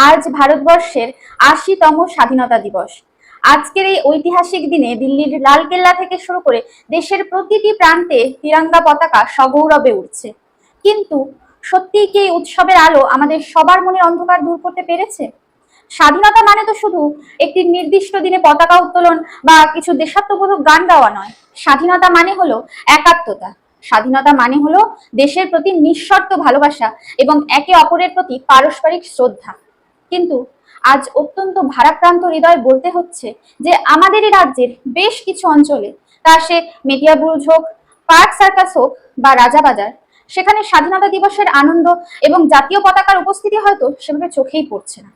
আজ ভারতবর্ষের ৮০তম স্বাধীনতা দিবস। আজকের এই ঐতিহাসিক দিনে দিল্লির লালকেল্লা থেকে শুরু করে দেশের প্রতিটি প্রান্তে তিরঙ্গা পতাকা সগৌরবে উঠছে। কিন্তু সত্যিই কি এই উৎসবের আলো আমাদের সবার মনের অন্ধকার দূর করতে পেরেছে? স্বাধীনতা মানে তো শুধু একটি নির্দিষ্ট দিনে পতাকা উত্তোলন বা কিছু দেশাত্মবোধক গান গাওয়া নয়। স্বাধীনতা মানে হলো একাত্মতা। স্বাধীনতা মানে হলো দেশের প্রতি নিঃশর্ত ভালোবাসা এবং একে অপরের প্রতি পারস্পরিক শ্রদ্ধা। কিন্তু আজ অত্যন্ত ভারাক্রান্ত হৃদয় বলতে হচ্ছে যে আমাদেরই রাজ্যের বেশ কিছু অঞ্চলে, তা সে মেটিয়াবুরুজ হোক, পার্ক সার্কাস হোক বা রাজাবাজার, সেখানে স্বাধীনতা দিবসের আনন্দ এবং জাতীয় পতাকার উপস্থিতি হয়তো সেভাবে চোখেই পড়ছে না,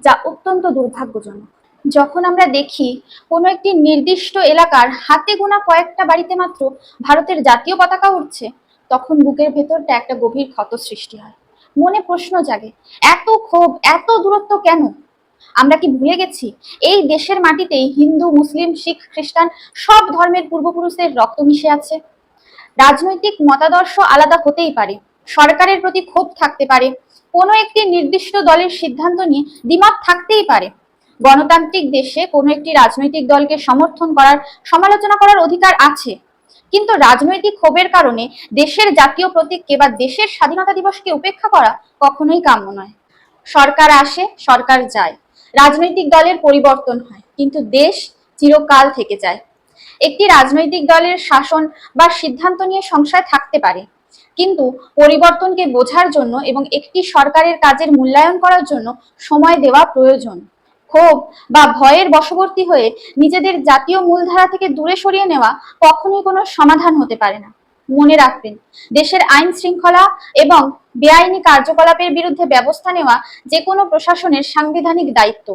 যা অত্যন্ত দুর্ভাগ্যজনক। যখন আমরা দেখি কোনো একটি নির্দিষ্ট এলাকার হাতে গোনা কয়েকটা বাড়িতে মাত্র ভারতের জাতীয় পতাকা উঠছে, তখন বুকের ভেতরটা একটা গভীর ক্ষত সৃষ্টি হয়। মনে প্রশ্ন জাগে, এত ক্ষোভ, এত দূরত্ব কেন? আমরা কি ভুলে গেছি এই দেশের মাটিতেই হিন্দু, মুসলিম, শিখ, খ্রিস্টান সব ধর্মের পূর্বপুরুষদের রক্ত মিশে আছে? রাজনৈতিক মতাদর্শ আলাদা হতেই পারে, সরকারের প্রতি ক্ষোভ থাকতে পারে, কোনো একটি নির্দিষ্ট দলের সিদ্ধান্ত নিয়ে দ্বিমত থাকতেই পারে। গণতান্ত্রিক দেশে কোনো একটি রাজনৈতিক দলকে সমর্থন করার, সমালোচনা করার অধিকার আছে, কিন্তু রাজনৈতিক ক্ষোভের কারণে দেশের জাতীয় প্রতীককে বা দেশের স্বাধীনতা দিবসকে উপেক্ষা করা কখনোই কাম্য নয়। সরকার আসে, সরকার যায়, রাজনৈতিক দলের পরিবর্তন হয়, কিন্তু দেশ চিরকাল থেকে যায়। একটি রাজনৈতিক দলের শাসন বা সিদ্ধান্ত নিয়ে সংশয় থাকতে পারে, কিন্তু পরিবর্তনকে বোঝার জন্য এবং একটি সরকারের কাজের মূল্যায়ন করার জন্য সময় দেওয়া প্রয়োজন। ক্ষোভ বা ভয়ের বশবর্তী হয়ে নিজেদের জাতীয় মূলধারা থেকে দূরে সরিয়ে নেওয়া কখনোই কোনো সমাধান হতে পারে না। মনে রাখবেন, দেশের আইন শৃঙ্খলা এবং বেআইনি কার্যকলাপের বিরুদ্ধে ব্যবস্থা নেওয়া যে কোনো প্রশাসনের সাংবিধানিক দায়িত্ব।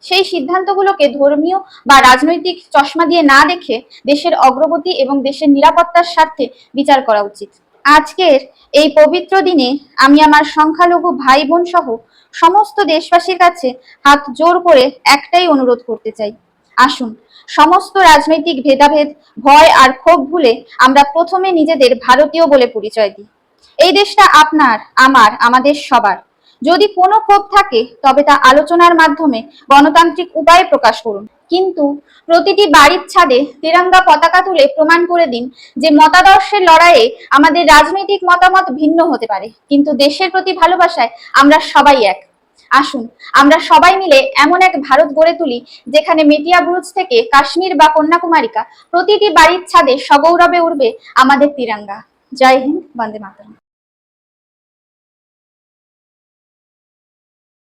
সেই সিদ্ধান্তগুলোকে ধর্মীয় বা রাজনৈতিক চশমা দিয়ে না দেখে দেশের অগ্রগতি এবং দেশের নিরাপত্তার স্বার্থে বিচার করা উচিত। আজকের এই পবিত্র দিনে আমি আমার সংখ্যালঘু ভাই বোন সহ সমস্ত দেশবাসীর কাছে হাত জোর করে একটাই অনুরোধ করতে চাই, আসুন সমস্ত রাজনৈতিক ভেদাভেদ, ভয় আর ক্ষোভ ভুলে আমরা প্রথমে নিজেদের ভারতীয় বলে পরিচয় দিই। এই দেশটা আপনার, আমার, আমাদের সবার। যদি কোনো ক্ষোভ থাকে তবে তা আলোচনার মাধ্যমে গণতান্ত্রিক উপায়ে প্রকাশ করুন, কিন্তু প্রতিটি বাড়ির ছাদে তিরঙ্গা পতাকা তুলে প্রমাণ করে দিন যে মতাদর্শের লড়াইয়ে আমাদের রাজনৈতিক মতামত ভিন্ন হতে পারে, কিন্তু দেশের প্রতি ভালোবাসায় আমরা সবাই এক। আসুন আমরা সবাই মিলে এমন এক ভারত গড়ে তুলি যেখানে মেটিয়াবুরুজ থেকে কাশ্মীর বা কন্যাকুমারিকা প্রতিটি বাড়ির ছাদে সগৌরবে উঠবে আমাদের তিরঙ্গা। জয় হিন্দ, বন্দে মাতরম।